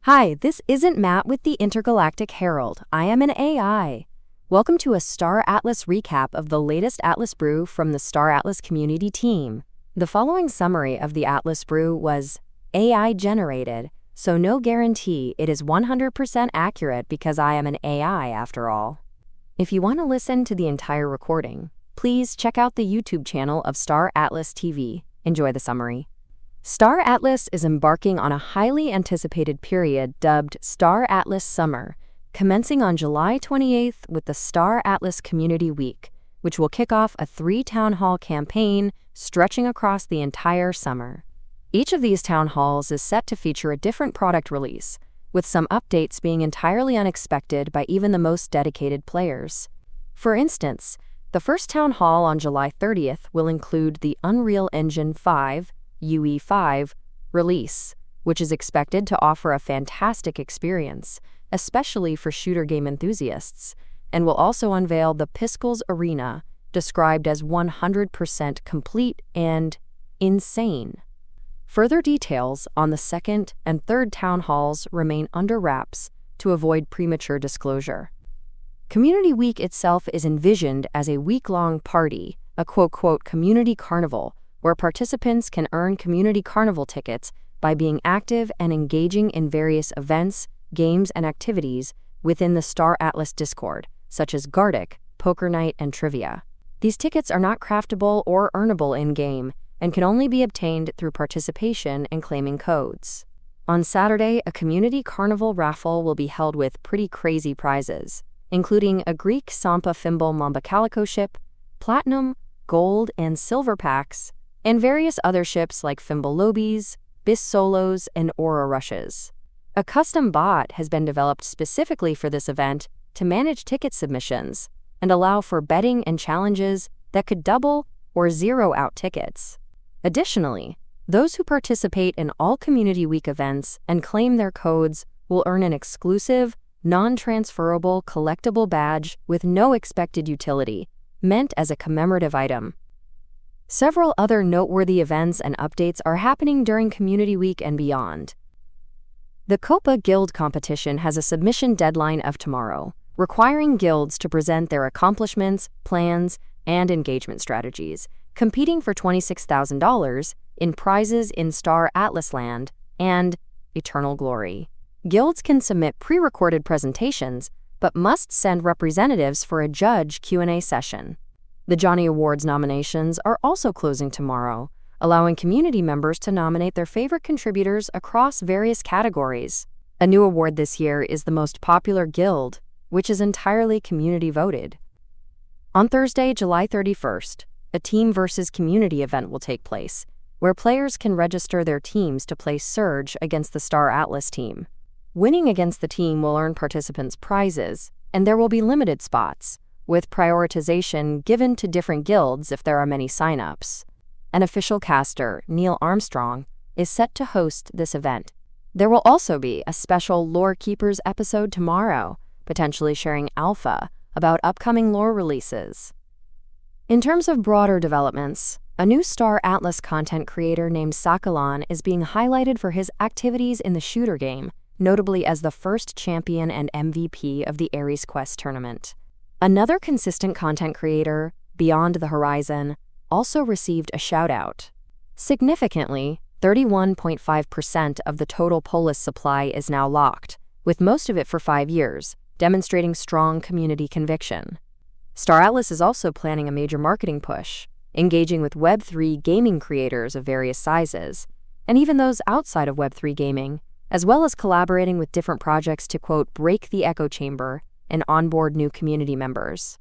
Hi, this isn't Matt with the Intergalactic Herald. I am an AI. Welcome to a Star Atlas recap of the latest Atlas Brew from the Star Atlas community team. The following summary of the Atlas Brew was AI generated, so no guarantee it is 100% accurate because I am an AI after all. If you want to listen to the entire recording, please check out the YouTube channel of Star Atlas TV. Enjoy the summary. Star Atlas is embarking on a highly anticipated period dubbed Star Atlas Summer, commencing on July 28th with the Star Atlas Community Week, which will kick off a 3 town hall campaign stretching across the entire summer. Each of these town halls is set to feature a different product release, with some updates being entirely unexpected by even the most dedicated players. For instance, the first town hall on July 30th will include the Unreal Engine 5 UE5 release, which is expected to offer a fantastic experience, especially for shooter game enthusiasts, and will also unveil the Piskles Arena, described as 100% complete and insane. Further details on the second and third town halls remain under wraps to avoid premature disclosure. Community Week itself is envisioned as a week-long party, a quote-unquote community carnival, where participants can earn community carnival tickets by being active and engaging in various events, games, and activities within the Star Atlas Discord, such as Gartic, Poker Night, and Trivia. These tickets are not craftable or earnable in-game and can only be obtained through participation and claiming codes. On Saturday, a community carnival raffle will be held with pretty crazy prizes, including a Greek Sampa Fimble Mamba Calico ship, platinum, gold, and silver packs, and various other ships like Fimble Lobies, Bis Solos, and Aura Rushes. A custom bot has been developed specifically for this event to manage ticket submissions and allow for betting and challenges that could double or zero out tickets. Additionally, those who participate in all Community Week events and claim their codes will earn an exclusive, non-transferable collectible badge with no expected utility, meant as a commemorative item. Several other noteworthy events and updates are happening during Community Week and beyond. The Copa Guild competition has a submission deadline of tomorrow, requiring guilds to present their accomplishments, plans, and engagement strategies, competing for $26,000 in prizes in Star Atlas Land and Eternal Glory. Guilds can submit pre-recorded presentations, but must send representatives for a judge Q&A session. The Johnny Awards nominations are also closing tomorrow, allowing community members to nominate their favorite contributors across various categories. A new award this year is the Most Popular Guild, which is entirely community voted. On Thursday, July 31st, a Team versus Community event will take place, where players can register their teams to play Surge against the Star Atlas team. Winning against the team will earn participants prizes, and there will be limited spots, with prioritization given to different guilds if there are many sign-ups. An official caster, Neil Armstrong, is set to host this event. There will also be a special Lore Keepers episode tomorrow, potentially sharing alpha about upcoming lore releases. In terms of broader developments, a new Star Atlas content creator named Sakalan is being highlighted for his activities in the shooter game, notably as the first champion and MVP of the Ares Quest tournament. Another consistent content creator, Beyond the Horizon, also received a shout-out. Significantly, 31.5% of the total Polis supply is now locked, with most of it for 5 years, demonstrating strong community conviction. Star Atlas is also planning a major marketing push, engaging with Web3 gaming creators of various sizes, and even those outside of Web3 gaming, as well as collaborating with different projects to, quote, break the echo chamber and onboard new community members.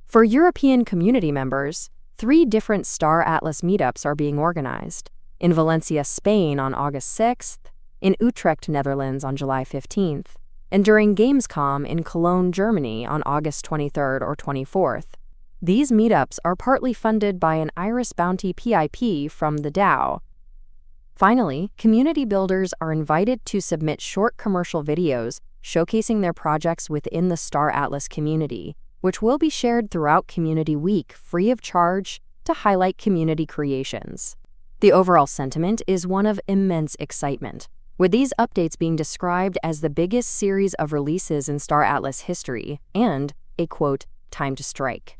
For European community members, 3 different Star Atlas meetups are being organized: in Valencia, Spain on August 6th, in Utrecht, Netherlands on July 15th, and during Gamescom in Cologne, Germany on August 23rd or 24th. These meetups are partly funded by an Iris Bounty PIP from the DAO. Finally, community builders are invited to submit short commercial videos showcasing their projects within the Star Atlas community, which will be shared throughout Community Week free of charge to highlight community creations. The overall sentiment is one of immense excitement, with these updates being described as the biggest series of releases in Star Atlas history and a quote, time to strike.